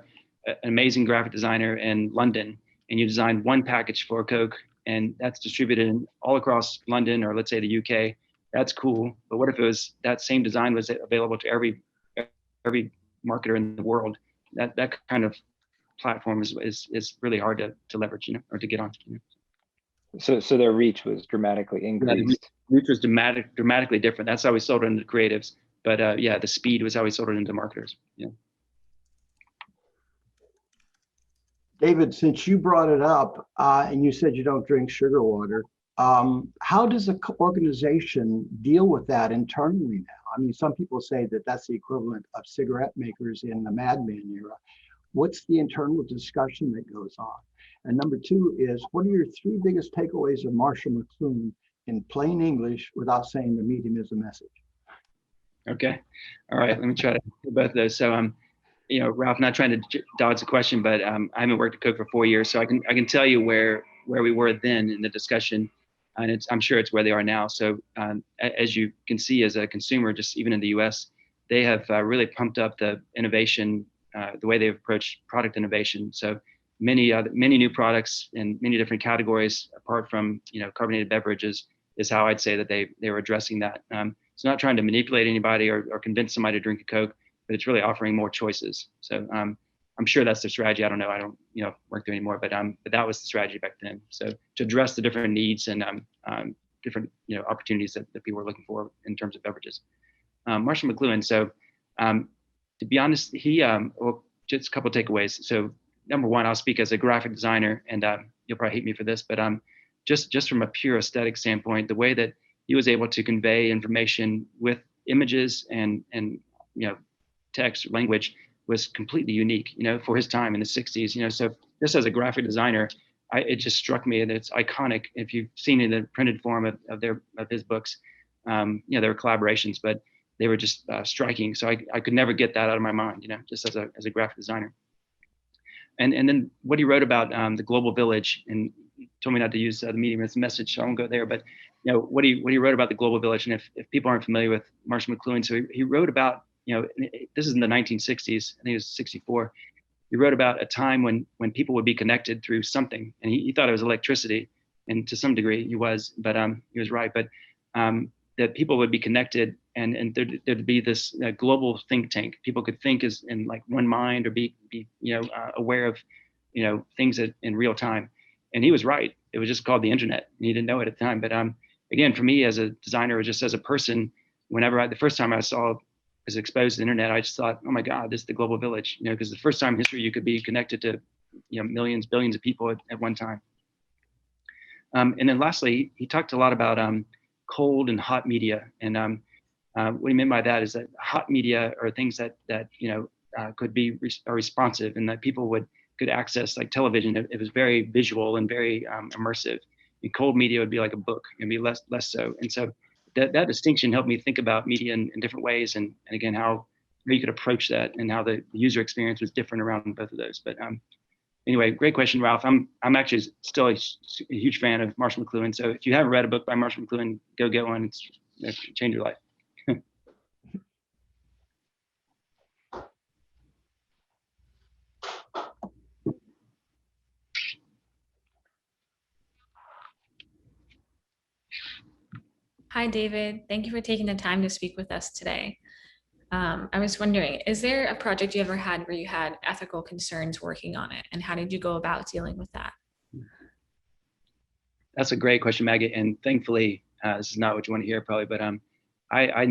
amazing graphic designer in London and you design one package for Coke, and that's distributed all across London, or let's say the UK, that's cool. But what if it was that same design was available to every marketer in the world? That kind of platform is really hard to leverage, or to get on. So their reach was dramatically increased. Yeah, the reach was dramatically different. That's how we sold it into creatives. But yeah, the speed was how we sold it into marketers. Yeah. David, since you brought it up and you said you don't drink sugar water, how does the organization deal with that internally now? I mean, some people say that that's the equivalent of cigarette makers in the Mad Men era. What's the internal discussion that goes on? And number two is, what are your three biggest takeaways of Marshall McLuhan in plain English without saying the medium is a message? Okay. All right. Let me try to do both of those. So, Ralph, not trying to dodge the question, but I haven't worked at Coke for 4 years, so I can tell you where we were then in the discussion, and I'm sure it's where they are now. So, as you can see, as a consumer, just even in the U.S., they have really pumped up the innovation, the way they've approached product innovation. So many new products in many different categories, apart from carbonated beverages, is how I'd say that they were addressing that. It's not trying to manipulate anybody or convince somebody to drink a Coke, but it's really offering more choices. So I'm sure that's the strategy. I don't know. I don't work there anymore, but that was the strategy back then. So to address the different needs and different opportunities that people were looking for in terms of beverages. Marshall McLuhan. So to be honest, he well, just a couple of takeaways. So number one, I'll speak as a graphic designer, and you'll probably hate me for this, but just from a pure aesthetic standpoint, the way that he was able to convey information with images and text language was completely unique, for his time in the 60s. So just as a graphic designer, it just struck me, and it's iconic. If you've seen it in the printed form of his books, there were collaborations, but they were just striking. So I could never get that out of my mind, just as a graphic designer. And then what he wrote about the global village, and he told me not to use the medium as a message, so I won't go there. But what he wrote about the global village, and if people aren't familiar with Marshall McLuhan, so he wrote about, this is in the 1960s, I think it was 64. He wrote about a time when people would be connected through something, and he thought it was electricity, and to some degree he was, but he was right. But that people would be connected, and there'd be this global think tank. People could think as in like one mind, or be aware of things in real time. And he was right. It was just called the internet, and he didn't know it at the time. But again, for me as a designer, or just as a person, whenever the first time I was exposed to the internet, I just thought, oh my God, this is the global village. Because the first time in history you could be connected to millions, billions of people at one time. And then lastly, he talked a lot about cold and hot media. And what he meant by that is that hot media are things that could be responsive, and that people could access, like television. It was very visual and very immersive. And cold media would be like a book, and be less so. And so that distinction helped me think about media in different ways, and again how you could approach that, and how the user experience was different around both of those. But anyway, great question, Ralph. I'm actually still a huge fan of Marshall McLuhan. So if you haven't read a book by Marshall McLuhan, go get one. It's change your life. Hi, David. Thank you for taking the time to speak with us today. I was wondering, is there a project you ever had where you had ethical concerns working on it, and how did you go about dealing with that? That's a great question, Maggie. And thankfully, this is not what you want to hear probably, but I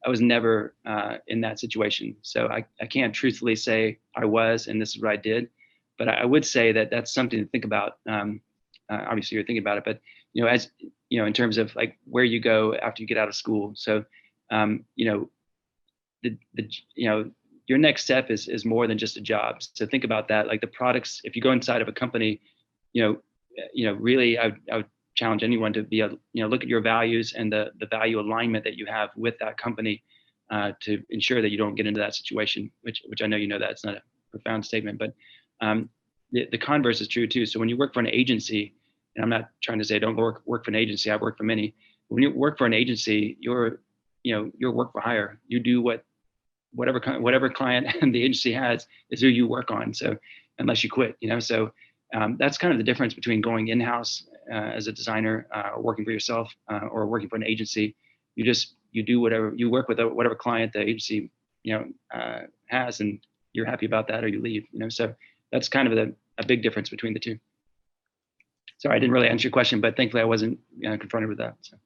was never in that situation. So I can't truthfully say I was, and this is what I did, but I would say that that's something to think about. Obviously you're thinking about it, but as in terms of like where you go after you get out of school. So your next step is more than just a job. So think about that, like the products. If you go inside of a company, really, I would challenge anyone to be look at your values and the value alignment that you have with that company, to ensure that you don't get into that situation. Which I know that's not a profound statement, but the converse is true too. So when you work for an agency, and I'm not trying to say don't work for an agency. I've worked for many. When you work for an agency, you're work for hire. You do whatever client the agency has is who you work on. So unless you quit, so that's kind of the difference between going in-house as a designer, or working for yourself, or working for an agency. You do whatever, you work with whatever client the agency has, and you're happy about that, or you leave. So that's kind of a big difference between the two. Sorry, I didn't really answer your question, but thankfully I wasn't confronted with that. So.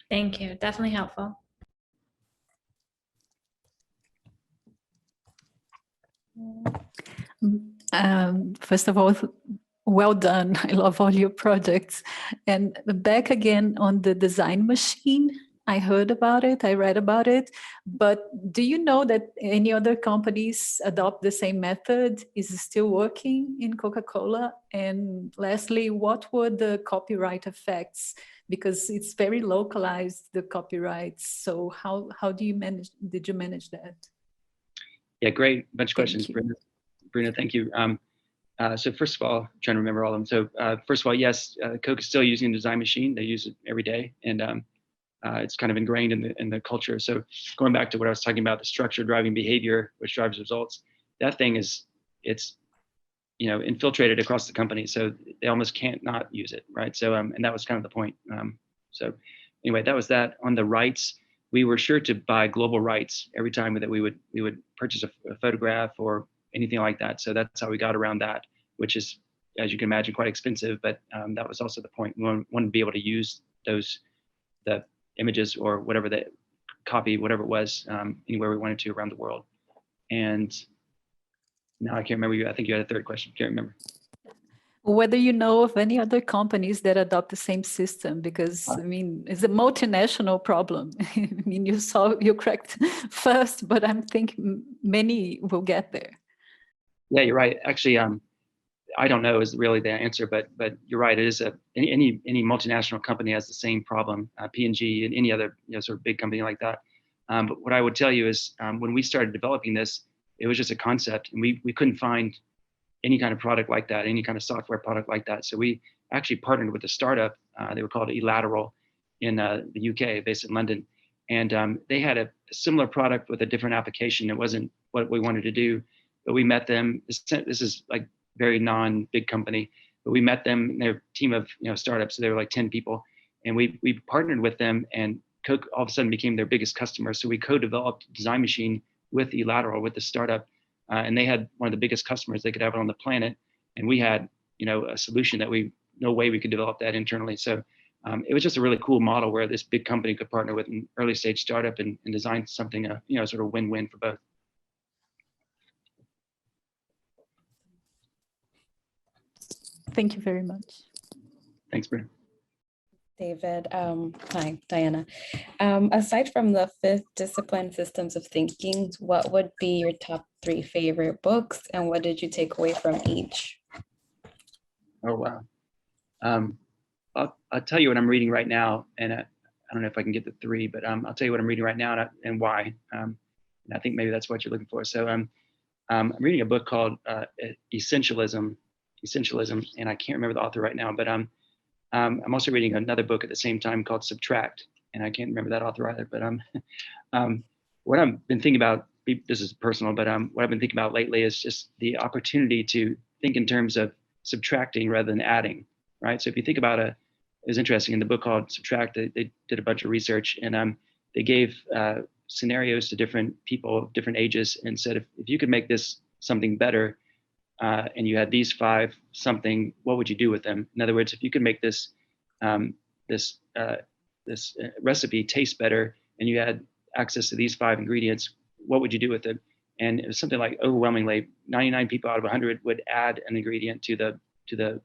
Thank you. Definitely helpful. First of all, well done. I love all your projects. And back again on the design machine, I heard about it, I read about it, but do you know that any other companies adopt the same method? Is it still working in Coca-Cola? And lastly, what were the copyright effects? Because it's very localized, the copyrights. So how did you manage that? Yeah, great bunch of questions, Bruna, thank you. So first of all, I'm trying to remember all of them. So first of all, yes, Coke is still using the design machine. They use it every day, and it's kind of ingrained in the culture. So going back to what I was talking about, the structure driving behavior, which drives results, that thing it's infiltrated across the company. So they almost can't not use it, right? So and that was kind of the point. So anyway, that was that. On the rights, we were sure to buy global rights every time that we would purchase a photograph or anything like that. So that's how we got around that, which is, as you can imagine, quite expensive. But that was also the point. We wanted to be able to use the images or whatever, the copy, whatever it was, anywhere we wanted to around the world. And now I can't remember. I think you had a third question. Can't remember. Whether you know of any other companies that adopt the same system, because I mean, it's a multinational problem. I mean, you cracked first, but I'm thinking many will get there. Yeah, you're right. Actually, I don't know is really the answer, but you're right. It is any multinational company has the same problem. P&G and any other sort of big company like that. But what I would tell you is when we started developing this, it was just a concept, and we couldn't find any kind of product like that, any kind of software product like that. So we actually partnered with a startup. They were called eLateral in the UK, based in London, and they had a similar product with a different application. It wasn't what we wanted to do, but we met them. This is like very non-big company, but we met them, their team of startups. So they were like 10 people, and we partnered with them and Coke all of a sudden became their biggest customer. So we co-developed Design Machine with eLateral, with the startup, and they had one of the biggest customers they could have on the planet, and we had, you know, a solution that no way we could develop that internally. So it was just a really cool model where this big company could partner with an early stage startup and design something, you know, sort of win-win for both. Thank you very much. Thanks, Bruno. David, hi, Diana. Aside from the 5th discipline, systems of thinking, what would be your top 3 favorite books, and what did you take away from each? Oh, wow. I'll tell you what I'm reading right now, and I don't know if I can get the 3, but I'll tell you what I'm reading right now and why. And I think maybe that's what you're looking for. So I'm reading a book called Essentialism, and I can't remember the author right now, but I'm also reading another book at the same time called Subtract, and I can't remember that author either. But what I've been thinking about, this is personal, but what I've been thinking about lately is just the opportunity to think in terms of subtracting rather than adding, right? So if you think about it was interesting in the book called Subtract, they did a bunch of research, and they gave scenarios to different people of different ages and said, if you could make this something better, and you had these 5 something, what would you do with them? In other words, if you could make this this recipe taste better, and you had access to these 5 ingredients, what would you do with it? And it was something like overwhelmingly 99 people out of 100 would add an ingredient to the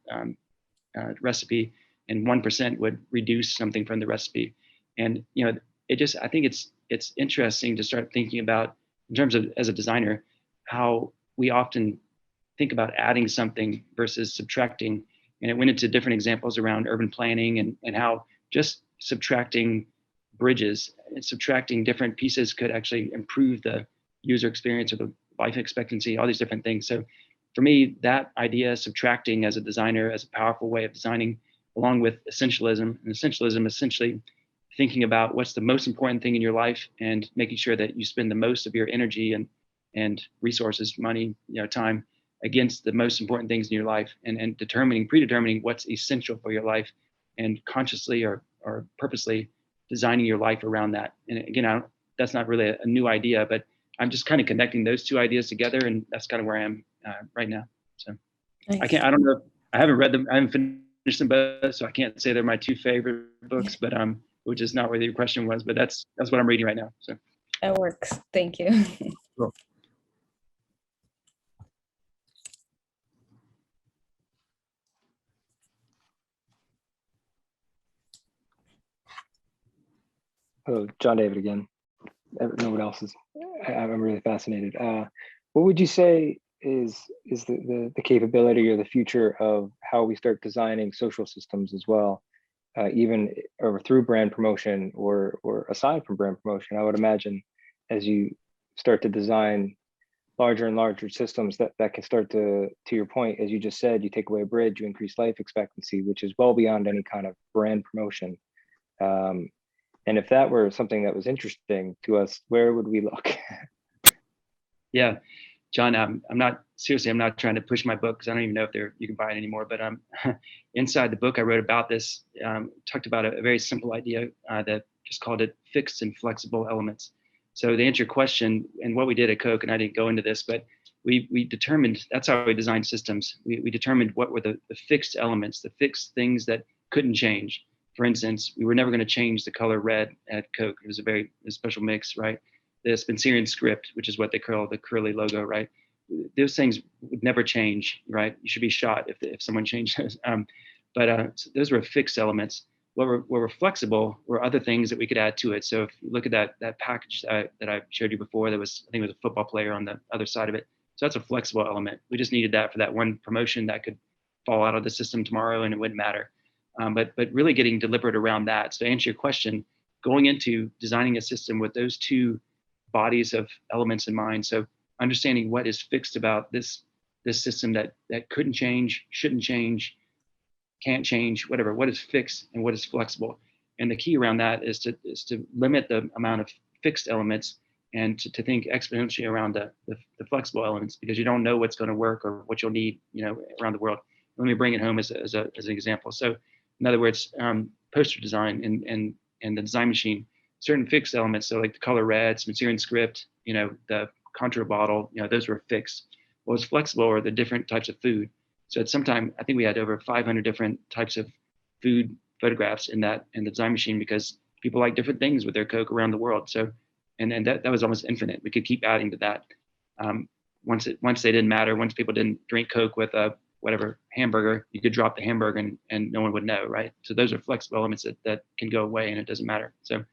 recipe, and 1% would reduce something from the recipe. And you know, I think it's interesting to start thinking about, in terms of as a designer, how we often think about adding something versus subtracting. And it went into different examples around urban planning and how just subtracting bridges and subtracting different pieces could actually improve the user experience or the life expectancy, all these different things. So for me, that idea, subtracting as a designer, as a powerful way of designing, along with essentialism, and essentialism essentially thinking about what's the most important thing in your life and making sure that you spend the most of your energy and resources, money, you know, time, against the most important things in your life, and predetermining what's essential for your life, and consciously or purposely designing your life around that. And again, that's not really a new idea, but I'm just kind of connecting those 2 ideas together, and that's kind of where I am right now. So Nice. I don't know, I haven't read them, I haven't finished them both, so I can't say they're my 2 favorite books, but which is not where your question was, but that's what I'm reading right now. So That works. Thank you. cool. Oh, John David again. No one else is. I'm really fascinated. What would you say is the capability or the future of how we start designing social systems as well, even or through brand promotion or aside from brand promotion? I would imagine as you start to design larger and larger systems that can start to your point, as you just said, you take away a bridge, you increase life expectancy, which is well beyond any kind of brand promotion. And if that were something that was interesting to us, where would we look? Yeah, John, I'm not trying to push my book, because I don't even know if you can buy it anymore, but inside the book I wrote about this, talked about a very simple idea that just called it fixed and flexible elements. So to answer your question, and what we did at Coke, and I didn't go into this, but we determined, that's how we designed systems. We determined what were the fixed elements, the fixed things that couldn't change. For instance, we were never going to change the color red at Coke. It was a special mix, right? The Spencerian script, which is what they call the curly logo, right? Those things would never change, right? You should be shot if someone changed those. But those were fixed elements. What were flexible were other things that we could add to it. So if you look at that package that I showed you before, I think it was a football player on the other side of it. So that's a flexible element. We just needed that for that one promotion that could fall out of the system tomorrow and it wouldn't matter. But really getting deliberate around that. So to answer your question, going into designing a system with those 2 bodies of elements in mind. So understanding what is fixed about this system that couldn't change, shouldn't change, can't change, whatever. What is fixed and what is flexible? And the key around that is to limit the amount of fixed elements and to think exponentially around the flexible elements, because you don't know what's going to work or what you'll need, around the world. Let me bring it home as an example. So in other words, poster design and the Design Machine, certain fixed elements. So like the color red, Spencerian script, the contour bottle, those were fixed. What was flexible were the different types of food. So at some time, I think we had over 500 different types of food photographs in the design machine, because people like different things with their Coke around the world. So, and that was almost infinite. We could keep adding to that. Once they didn't matter, once people didn't drink Coke with a whatever hamburger, you could drop the hamburger and no one would know, right? So those are flexible elements that can go away and it doesn't matter. So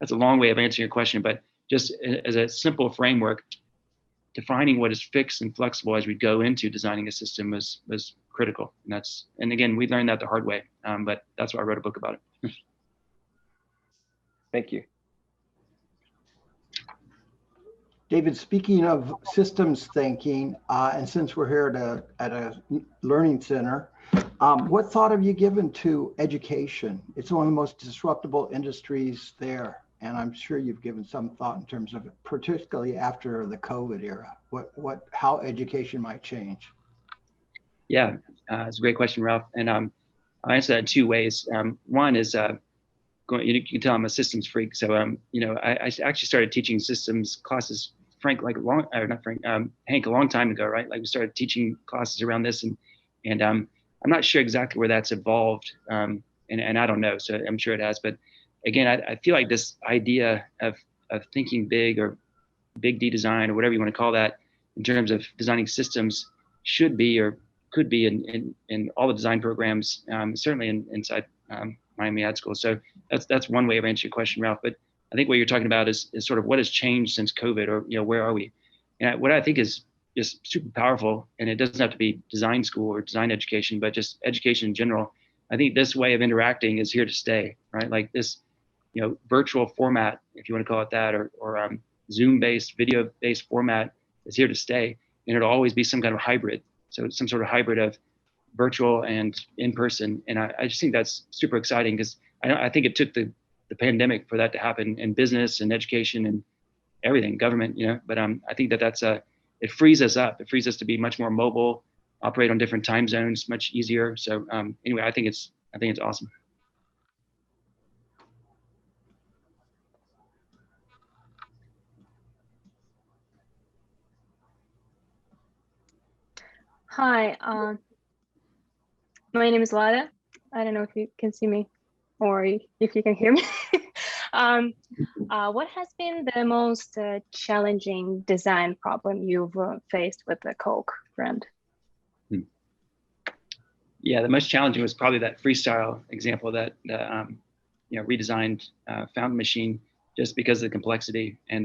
that's a long way of answering your question, but just as a simple framework, defining what is fixed and flexible as we go into designing a system was critical. And again, we learned that the hard way, but that's why I wrote a book about it. Thank you. David, speaking of systems thinking, and since we're here at a learning center, what thought have you given to education? It's one of the most disruptible industries there. And I'm sure you've given some thought in terms of it, particularly after the COVID era, how education might change. Yeah, it's a great question, Ralph. And I'll answer that in two ways. One is, you can tell I'm a systems freak. So, I actually started teaching systems classes, Hank, a long time ago, right? Like we started teaching classes around this, and I'm not sure exactly where that's evolved, and I don't know. So I'm sure it has, but again, I feel like this idea of thinking big, or big D design, or whatever you want to call that, in terms of designing systems, should be or could be in all the design programs, certainly inside Miami Ad School. So that's one way of answering your question, Ralph. But I think what you're talking about is sort of what has changed since COVID, or where are we? And what I think is just super powerful, and it doesn't have to be design school or design education, but just education in general. I think this way of interacting is here to stay, right? Like this, virtual format, if you want to call it that, or Zoom-based, video-based format is here to stay, and it'll always be some kind of hybrid. So some sort of hybrid of virtual and in person, and I just think that's super exciting, because I think it took the pandemic for that to happen in business and education and everything, government, But I think that's it frees us up. It frees us to be much more mobile, operate on different time zones much easier. So anyway, I think it's awesome. Hi, my name is Lada. I don't know if you can see me or if you can hear me. What has been the most challenging design problem you've faced with the Coke brand? Yeah, the most challenging was probably that freestyle example, that redesigned fountain machine, just because of the complexity. And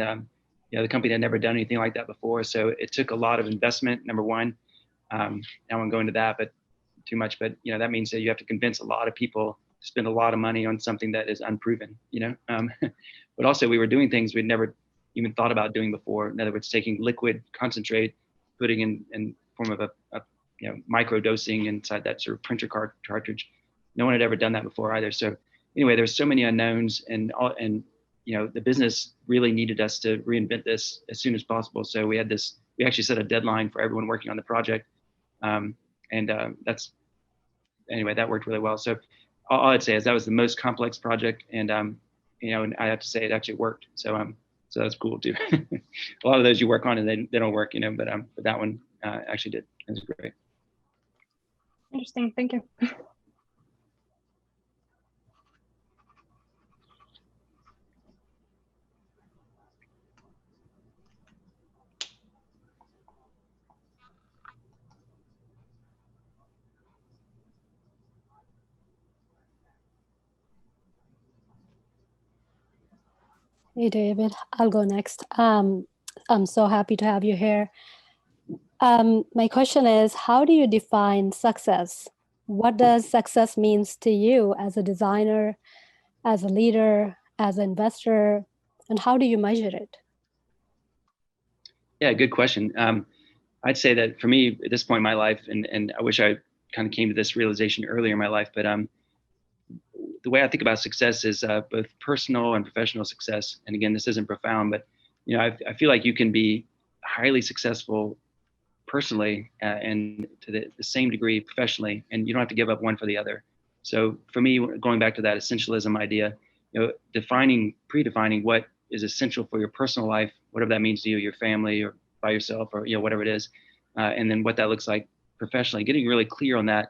the company had never done anything like that before, so it took a lot of investment. Number one, I won't go into that, but too much. But that means that you have to convince a lot of people to spend a lot of money on something that is unproven. But also we were doing things we'd never even thought about doing before. In other words, taking liquid concentrate, putting in form of a micro dosing inside that sort of printer cartridge. No one had ever done that before either. So anyway, there's so many unknowns, and the business really needed us to reinvent this as soon as possible. So we actually set a deadline for everyone working on the project. That worked really well. So all I'd say is that was the most complex project, and and I have to say it actually worked. So that's cool too. A lot of those you work on and they don't work, but that one actually did. It was great. Interesting, thank you. Hey, David, I'll go next. I'm so happy to have you here. My question is, how do you define success? What does success means to you as a designer, as a leader, as an investor, and how do you measure it? Yeah, good question. I'd say that for me at this point in my life, and I wish I kind of came to this realization earlier in my life, but the way I think about success is both personal and professional success. And again, this isn't profound, but I feel like you can be highly successful personally and to the same degree professionally, and you don't have to give up one for the other. So for me, going back to that essentialism idea, predefining what is essential for your personal life, whatever that means to you, your family, or by yourself, or whatever it is, and then what that looks like professionally. Getting really clear on that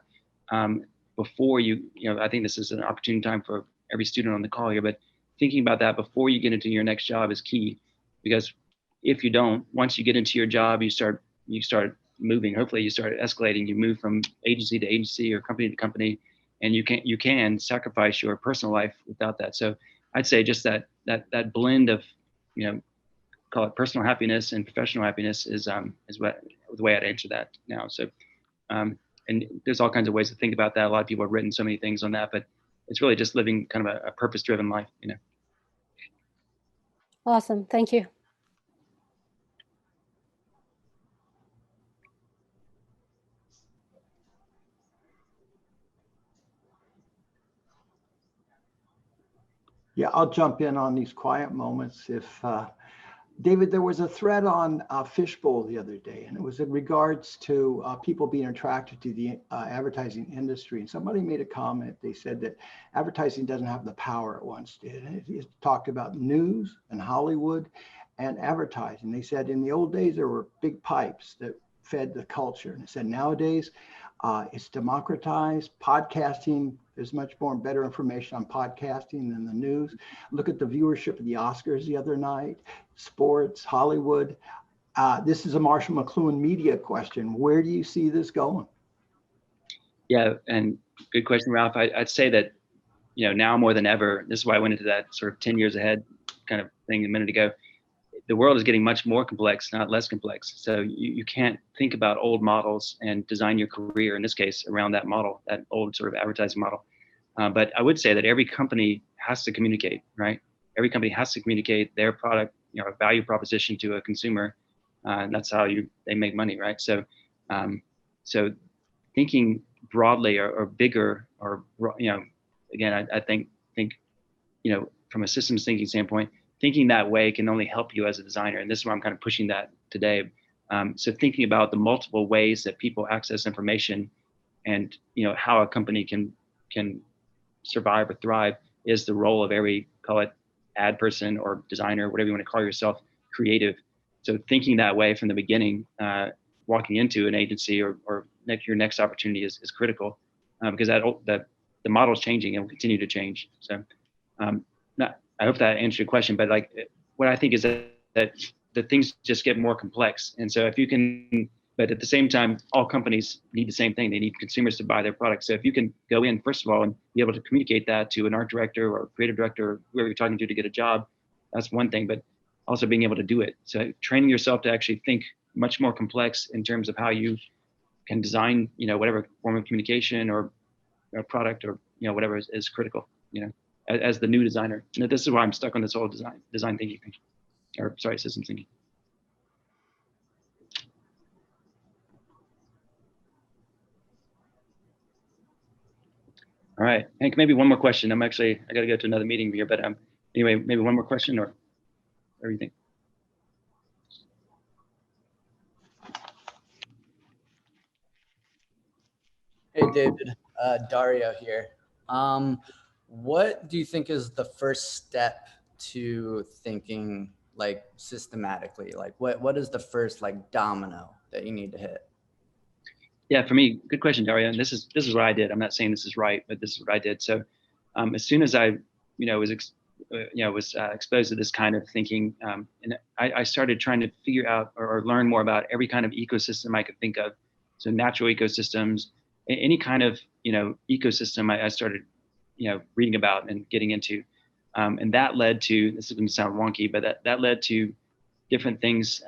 before I think this is an opportune time for every student on the call here, but thinking about that before you get into your next job is key, because if you don't, once you get into your job, you start moving. Hopefully, you start escalating. You move from agency to agency or company to company, and you can sacrifice your personal life without that. So I'd say just that blend of, call it personal happiness and professional happiness is the way I'd answer that now. So, and there's all kinds of ways to think about that. A lot of people have written so many things on that, but it's really just living kind of a purpose-driven life, Awesome. Thank you. Yeah, I'll jump in on these quiet moments. If David, there was a thread on Fishbowl the other day, and it was in regards to people being attracted to the advertising industry. And somebody made a comment. They said that advertising doesn't have the power it once did. And it talked about news and Hollywood and advertising. They said in the old days, there were big pipes that fed the culture. And it said nowadays, it's democratized. Podcasting, there's much more and better information on podcasting than the news. Look at the viewership of the Oscars the other night, sports, Hollywood. This is a Marshall McLuhan media question. Where do you see this going? Yeah, and good question, Ralph. I'd say that, now more than ever, this is why I went into that sort of 10 years ahead kind of thing a minute ago. The world is getting much more complex, not less complex. So you can't think about old models and design your career, in this case, around that model, that old sort of advertising model. But I would say that every company has to communicate, right? Every company has to communicate their product, a value proposition to a consumer. And that's how they make money, right? So, so thinking broadly or bigger, or, again, I think, from a systems thinking standpoint, thinking that way can only help you as a designer. And this is why I'm kind of pushing that today. So thinking about the multiple ways that people access information and, how a company can survive or thrive is the role of every, call it ad person or designer, whatever you want to call yourself, creative. So thinking that way from the beginning, walking into an agency or your next opportunity is critical, because the model is changing and will continue to change. So I hope that answered your question, but what I think is that the things just get more complex. And so if you can, but at the same time, all companies need the same thing. They need consumers to buy their products. So if you can go in, first of all, and be able to communicate that to an art director or creative director, or whoever you're talking to get a job, that's one thing, but also being able to do it. So training yourself to actually think much more complex in terms of how you can design, whatever form of communication or product or, whatever is critical, as the new designer. And this is why I'm stuck on this whole design thinking thing, or sorry, systems thinking. All right, Hank, maybe one more question. I got to go to another meeting here, but anyway, maybe one more question or everything. Hey, David, Dario here. What do you think is the first step to thinking systematically? What is the first domino that you need to hit? Yeah, for me, good question, Dario. And this is what I did. I'm not saying this is right, but this is what I did. So as soon as I, was exposed to this kind of thinking, and I started trying to figure out or learn more about every kind of ecosystem I could think of. So natural ecosystems, any kind of, ecosystem I started, reading about and getting into. And that led to, this is going to sound wonky, but that led to different things,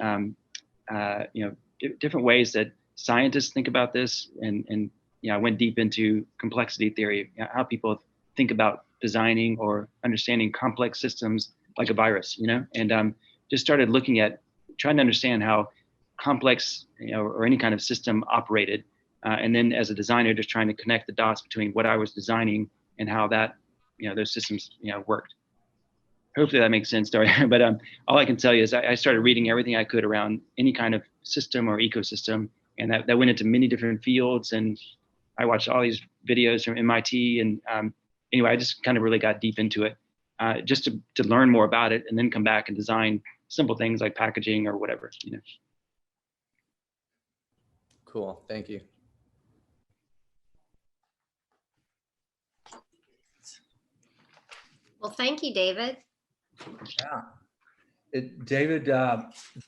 different ways that scientists think about this. And I went deep into complexity theory, how people think about designing or understanding complex systems like a virus, and just started looking at trying to understand how complex, or any kind of system operated. And then as a designer, just trying to connect the dots between what I was designing and how that, those systems, worked. Hopefully that makes sense, Dario. But all I can tell you is I started reading everything I could around any kind of system or ecosystem. And that went into many different fields. And I watched all these videos from MIT. And anyway, I just kind of really got deep into it. just to learn more about it and then come back and design simple things like packaging or whatever, you know. Cool. Thank you. Well, thank you, David. Yeah. David,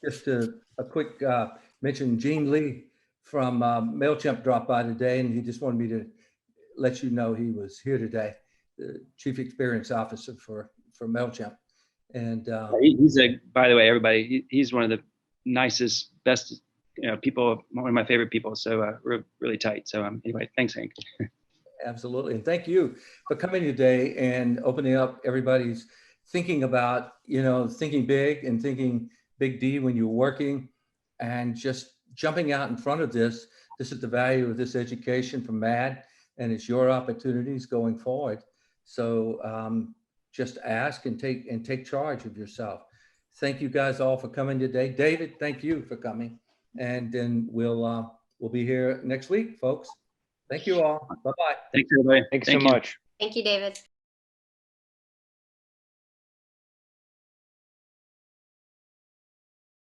just a quick mention, Gene Lee from MailChimp dropped by today, and he just wanted me to let you know he was here today, the Chief Experience Officer for MailChimp. And he's by the way, everybody, he's one of the nicest, best people, one of my favorite people. So we're really tight. So anyway, thanks, Hank. Absolutely. And thank you for coming today and opening up everybody's thinking about, thinking big and thinking big D when you're working and just jumping out in front of this. This is the value of this education from M.AD, and it's your opportunities going forward. So just ask and take charge of yourself. Thank you guys all for coming today. David, thank you for coming. And then we'll be here next week, folks. Thank you all. Bye-bye. Thanks, everybody. Thanks so much. Thank you, David.